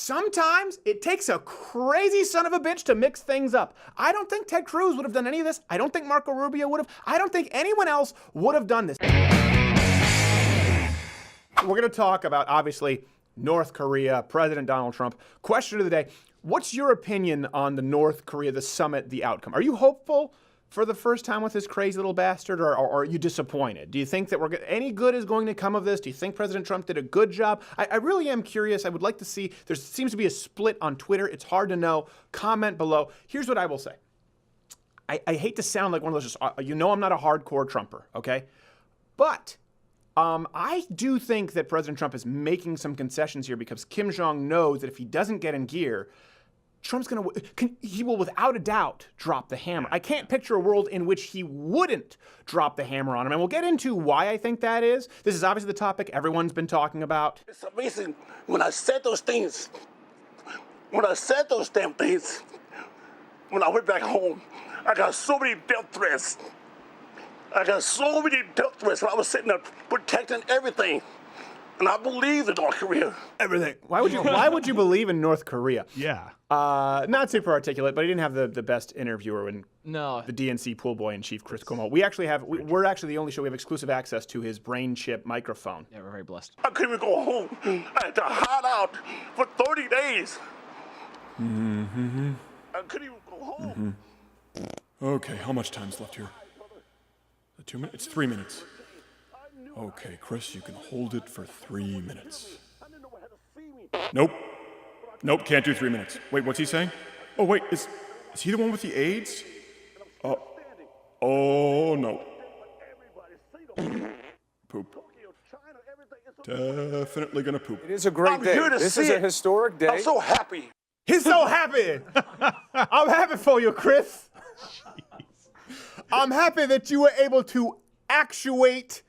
sometimes it takes a crazy son of a bitch to mix things up. I don't think Ted Cruz would have done any of this. I don't think Marco Rubio would have. I don't think anyone else would have done this. We're going to talk about, obviously, North Korea, President Donald Trump. Question of the day, what's your opinion on the North Korea, the summit, the outcome? Are you hopeful for the first time with this crazy little bastard, or are you disappointed? Do you think that any good is going to come of this? Do you think President Trump did a good job? I really am curious. I would like to see. There seems to be a split on Twitter. It's hard to know. Comment below. Here's what I will say. I hate to sound like one of those, I'm not a hardcore Trumper, okay? But I do think that President Trump is making some concessions here because Kim Jong knows that if he doesn't get in gear, he will without a doubt drop the hammer. I can't picture a world in which he wouldn't drop the hammer on him. And we'll get into why I think that is. This is obviously the topic everyone's been talking about. It's amazing when I said those things, when I said those damn things, when I went back home, I got so many death threats. I got so many death threats when I was sitting there protecting everything. And I believe in North Korea. Everything. Why would you believe in North Korea? Yeah. Not super articulate, but he didn't have the best interviewer when the DNC pool boy in chief, Chris Cuomo. We're actually the only show we have exclusive access to his brain chip microphone. Yeah, we're very blessed. I couldn't even go home. I had to hide out for 30 days. Mm-hmm. I couldn't even go home. Mm-hmm. Okay, how much time's left here? 2 minutes? It's 3 minutes. Okay, Chris, you can hold it for 3 minutes. Nope. Nope, can't do 3 minutes. Wait, what's he saying? Oh, wait, is he the one with the AIDS? Oh, no. Poop. Definitely gonna poop. It is a great day. This is a historic day. I'm so happy. He's so happy. I'm happy for you, Chris. I'm happy that you were able to actuate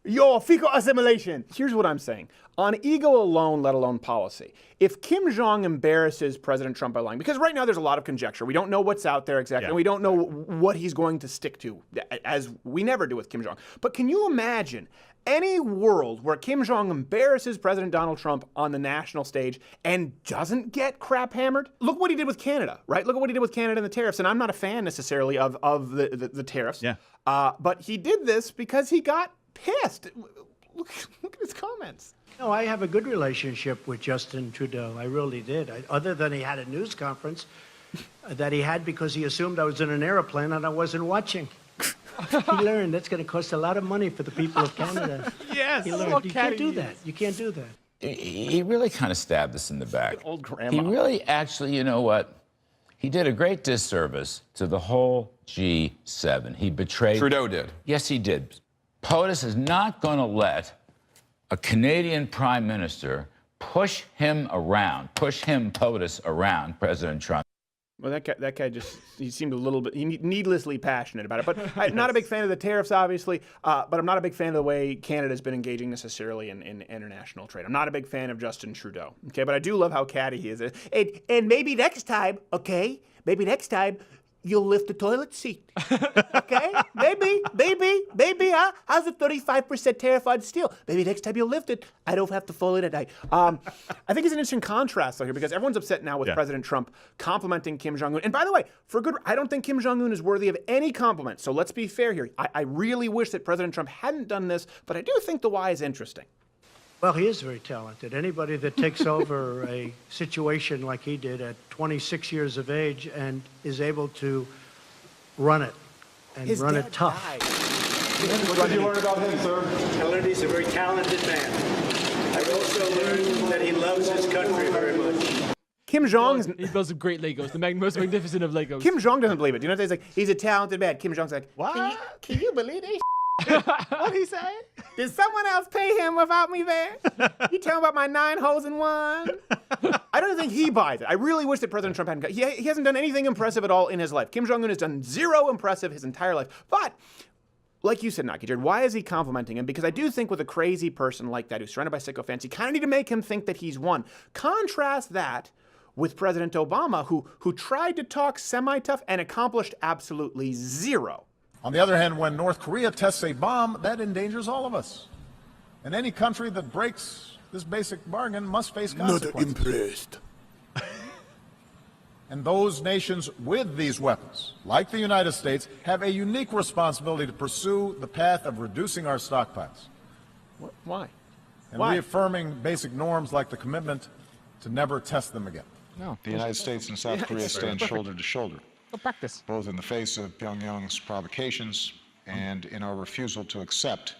your fecal assimilation. Here's what I'm saying. On ego alone, let alone policy, if Kim Jong embarrasses President Trump by lying, because right now there's a lot of conjecture. We don't know what's out there exactly, and we don't know what he's going to stick to, as we never do with Kim Jong. But can you imagine any world where Kim Jong embarrasses President Donald Trump on the national stage and doesn't get crap hammered? Look what he did with Canada, right? Look at what he did with Canada and the tariffs. And I'm not a fan necessarily of the tariffs. Yeah. But he did this because he got pissed. Look at his comments. No, I have a good relationship with Justin Trudeau. I really did. Other than he had a news conference that he had because he assumed I was in an airplane and I wasn't watching. He learned that's going to cost a lot of money for the people of Canada. Yes. He learned you can't do that. You can't do that. He really kind of stabbed us in the back. Like old grandma. He really actually, you know what? He did a great disservice to the whole G7. He betrayed... Trudeau did. Yes, he did. POTUS is not going to let a Canadian prime minister push him, POTUS, around President Trump. Well, that guy he seemed a little bit needlessly passionate about it. But I'm not a big fan of the tariffs, obviously, but I'm not a big fan of the way Canada's been engaging necessarily in international trade. I'm not a big fan of Justin Trudeau, okay? But I do love how catty he is. And maybe next time, okay? Maybe next time, you'll lift the toilet seat, okay? Maybe, huh? How's the 35% tariff on steel? Maybe next time you'll lift it, I don't have to fold it at night. I think it's an interesting contrast, though, here, because everyone's upset now with President Trump complimenting Kim Jong-un. And by the way, I don't think Kim Jong-un is worthy of any compliment, so let's be fair here. I really wish that President Trump hadn't done this, but I do think the why is interesting. Well, he is very talented. Anybody that takes over a situation like he did at 26 years of age and is able to run it and run it tough. What did you learn about him, sir? I learned he's a very talented man. I also learned that he loves his country very much. Kim Jong's... He builds some great Legos, the most magnificent of Legos. Kim Jong doesn't believe it. You know what he's like? He's a talented man. Kim Jong's like, what? Can you believe this? What'd he say? Did someone else pay him without me there? You tell him about my 9 holes in one? I don't think he buys it. I really wish that President Trump hadn't. He hasn't done anything impressive at all in his life. Kim Jong-un has done zero impressive his entire life. But, like you said, Naki Jared, why is he complimenting him? Because I do think with a crazy person like that who's surrounded by sycophants, you kind of need to make him think that he's won. Contrast that with President Obama, who tried to talk semi-tough and accomplished absolutely zero. On the other hand, when North Korea tests a bomb, that endangers all of us. And any country that breaks this basic bargain must face consequences. Not impressed. And those nations with these weapons, like the United States, have a unique responsibility to pursue the path of reducing our stockpiles Why? and Why? reaffirming basic norms like the commitment to never test them again. The United States and South Korea stand shoulder to shoulder, Go practice. both in the face of Pyongyang's provocations and in our refusal to accept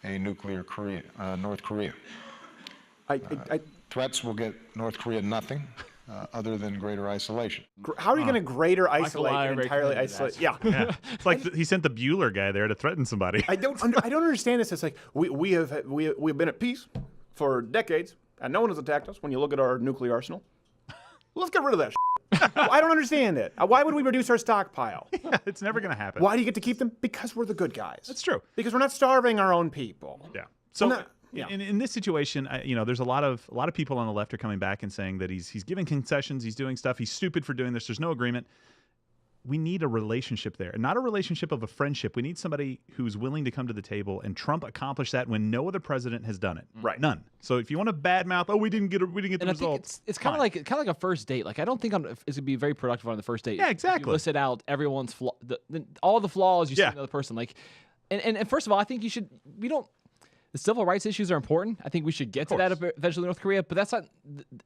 a nuclear North Korea. Threats will get North Korea nothing other than greater isolation. How are you going to greater isolate Meyer and very entirely committed to that. isolate? Yeah. It's like he sent the Bueller guy there to threaten somebody. I don't understand this. It's like we've been at peace for decades, and no one has attacked us. When you look at our nuclear arsenal, let's get rid of that. Well, I don't understand it. Why would we reduce our stockpile? It's never going to happen. Why do you get to keep them? Because we're the good guys. That's true. Because we're not starving our own people. Yeah. So not- yeah. in this situation, there's a lot of people on the left are coming back and saying that he's giving concessions, he's doing stuff, he's stupid for doing this. There's no agreement. We need a relationship there, not a relationship of a friendship. We need somebody who's willing to come to the table, and Trump accomplished that when no other president has done it. Right. None. So if you want to badmouth, we didn't get the And I think results. it's kind of like a first date. Like I don't think it's gonna be very productive on the first date. Yeah, If exactly. You listed out everyone's all the flaws you see in another person. Like, and first of all, I think you should. The civil rights issues are important. I think we should get to that eventually in North Korea, but that's not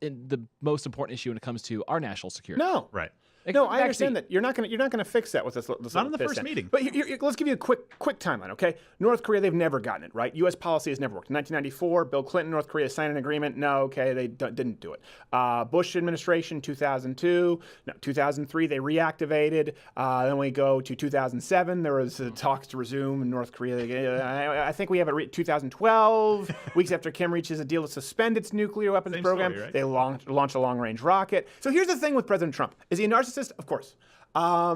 the most important issue when it comes to our national security. No. Right. No, I understand that you're not gonna fix that with this. Not in the first meeting. But let's give you a quick timeline, okay? North Korea, they've never gotten it right. U.S. policy has never worked. In 1994, Bill Clinton, North Korea signed an agreement. No, okay, they didn't do it. Bush administration, 2002. No, 2003, they reactivated. Then we go to 2007. There was talks to resume in North Korea. I think we have it 2012. Weeks after Kim reaches a deal to suspend its nuclear weapons Same program, story, right? they launch a long-range rocket. So here's the thing with President Trump. Is he a narcissist? Of course. All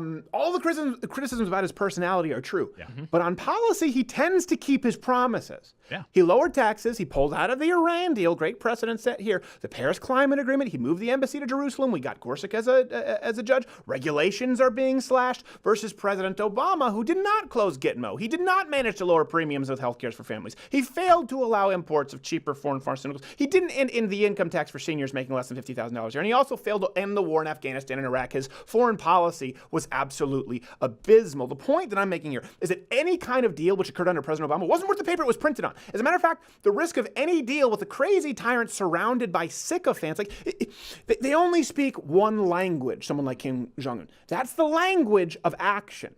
the criticisms about his personality are true. Yeah. But on policy, he tends to keep his promises. Yeah. He lowered taxes. He pulled out of the Iran deal. Great precedent set here. The Paris Climate Agreement. He moved the embassy to Jerusalem. We got Gorsuch as a judge. Regulations are being slashed versus President Obama, who did not close Gitmo. He did not manage to lower premiums with health care for families. He failed to allow imports of cheaper foreign pharmaceuticals. He didn't end the income tax for seniors making less than $50,000 a year. And he also failed to end the war in Afghanistan and Iraq. His foreign policy was absolutely abysmal. The point that I'm making here is that any kind of deal which occurred under President Obama wasn't worth the paper it was printed on. As a matter of fact, the risk of any deal with a crazy tyrant surrounded by sycophants, they only speak one language, someone like Kim Jong-un. That's the language of action.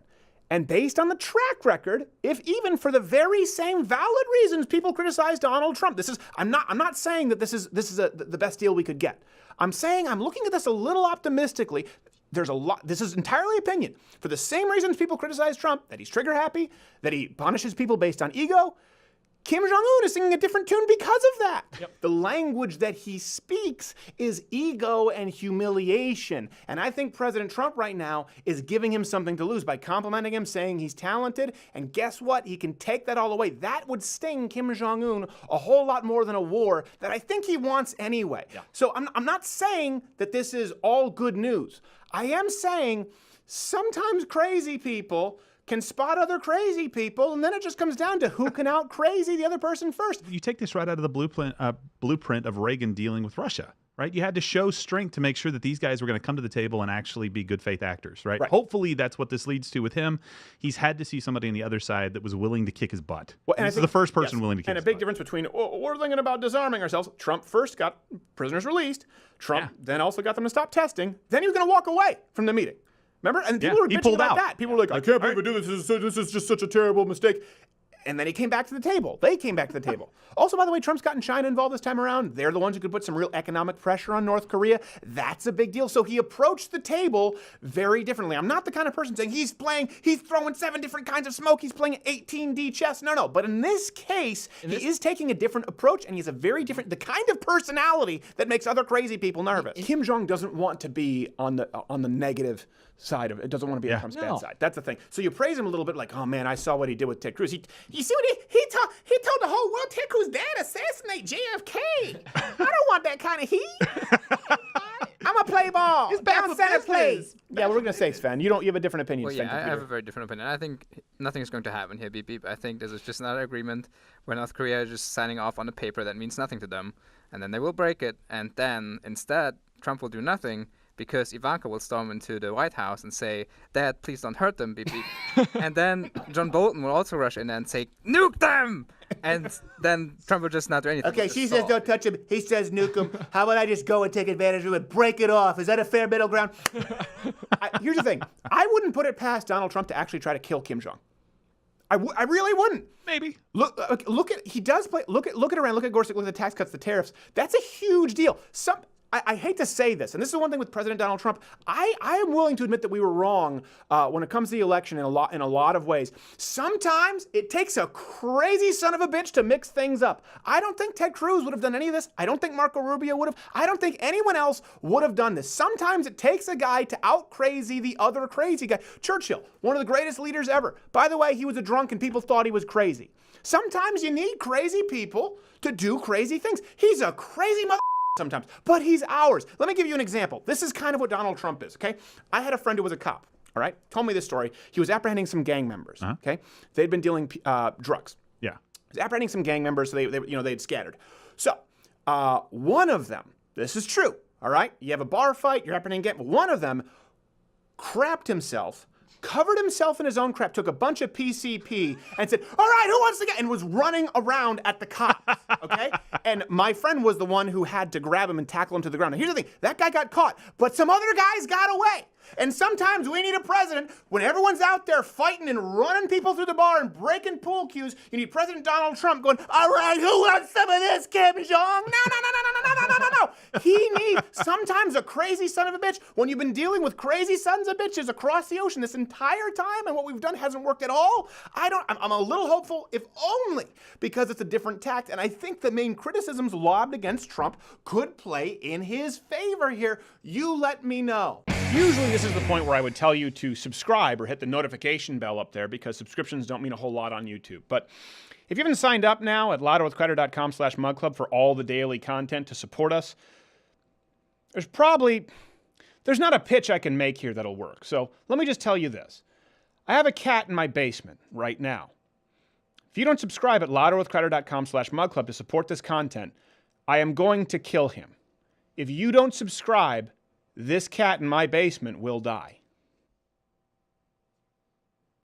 And based on the track record, if even for the very same valid reasons people criticize Donald Trump, I'm not saying that this is the best deal we could get. I'm saying I'm looking at this a little optimistically. There's a lot. This is entirely opinion. For the same reasons people criticize Trump, that he's trigger happy, that he punishes people based on ego, Kim Jong-un is singing a different tune because of that. Yep. The language that he speaks is ego and humiliation. And I think President Trump right now is giving him something to lose by complimenting him, saying he's talented. And guess what? He can take that all away. That would sting Kim Jong-un a whole lot more than a war that I think he wants anyway. Yeah. So I'm not saying that this is all good news. I am saying sometimes crazy people can spot other crazy people, and then it just comes down to who can out crazy the other person first. You take this right out of the blueprint of Reagan dealing with Russia, right? You had to show strength to make sure that these guys were going to come to the table and actually be good faith actors, right? Hopefully that's what this leads to with him. He's had to see somebody on the other side that was willing to kick his butt. Well, and this is the first person willing to kick his butt. And a big difference between, we're thinking about disarming ourselves. Trump first got prisoners released. Trump then also got them to stop testing. Then he was going to walk away from the meeting. Remember? And people were bitching about that. People were like, I can't believe we do this. This is just such a terrible mistake. And then he came back to the table. They came back to the table. Also, by the way, Trump's gotten China involved this time around. They're the ones who could put some real economic pressure on North Korea. That's a big deal. So he approached the table very differently. I'm not the kind of person saying he's throwing 7 different kinds of smoke. He's playing 18D chess. No. But in this case, he is taking a different approach, and he's a very different, the kind of personality that makes other crazy people nervous. Kim Jong doesn't want to be on the negative side of it. Doesn't want to be on Trump's bad side. That's the thing. So you praise him a little bit, like, oh man, I saw what he did with Ted Cruz. You see what he told the whole world Ted Cruz dad assassinate JFK. I don't want that kind of heat. I'm a play ball. It's bad for Senate plays. Yeah, what we're gonna say, Sven. You have a different opinion. Well, yeah, I have a very different opinion. I think nothing is going to happen here, beep beep. I think this is just another agreement where North Korea is just signing off on a paper that means nothing to them, and then they will break it, and then instead Trump will do nothing. because Ivanka will storm into the White House and say, "Dad, please don't hurt them, beep beep." And then John Bolton will also rush in and say, "Nuke them!" And then Trump will just not do anything. Okay, she says don't touch him. He says nuke him. How about I just go and take advantage of it, break it off? Is that a fair middle ground? Here's the thing. I wouldn't put it past Donald Trump to actually try to kill Kim Jong. I really wouldn't. Maybe. Look at he does play. Look at Iran. Look at Gorsuch. Look at the tax cuts, the tariffs. That's a huge deal. I hate to say this, and this is one thing with President Donald Trump. I am willing to admit that we were wrong when it comes to the election in a lot of ways. Sometimes it takes a crazy son of a bitch to mix things up. I don't think Ted Cruz would have done any of this. I don't think Marco Rubio would have. I don't think anyone else would have done this. Sometimes it takes a guy to out crazy the other crazy guy. Churchill, one of the greatest leaders ever. By the way, he was a drunk and people thought he was crazy. Sometimes you need crazy people to do crazy things. He's a crazy mother. Sometimes, but he's ours. Let me give you an example. This is kind of what Donald Trump is, okay? I had a friend who was a cop, all right? Told me this story. He was apprehending some gang members, okay? They'd been dealing drugs. Yeah. He was apprehending some gang members, so they'd scattered. So, one of them, this is true, all right? You have a bar fight, you're apprehending gang, one of them crapped himself, covered himself in his own crap, took a bunch of PCP and said, "All right, who wants to get?" and was running around at the cops, okay? And my friend was the one who had to grab him and tackle him to the ground. Now, here's the thing. That guy got caught, but some other guys got away. And sometimes we need a president, when everyone's out there fighting and running people through the bar and breaking pool cues, you need President Donald Trump going, "All right, who wants some of this, Kim Jong?" No. He needs sometimes a crazy son of a bitch. When you've been dealing with crazy sons of bitches across the ocean this entire time and what we've done hasn't worked at all, I'm a little hopeful, if only because it's a different tact. And I think the main criticisms lobbed against Trump could play in his favor here. You let me know. Usually this is the point where I would tell you to subscribe or hit the notification bell up there because subscriptions don't mean a whole lot on YouTube. But if you haven't signed up now at louderwithcrowder.com/mugclub for all the daily content to support us, there's not a pitch I can make here that'll work. So let me just tell you this. I have a cat in my basement right now. If you don't subscribe at louderwithcrowder.com/mugclub to support this content, I am going to kill him. If you don't subscribe, this cat in my basement will die.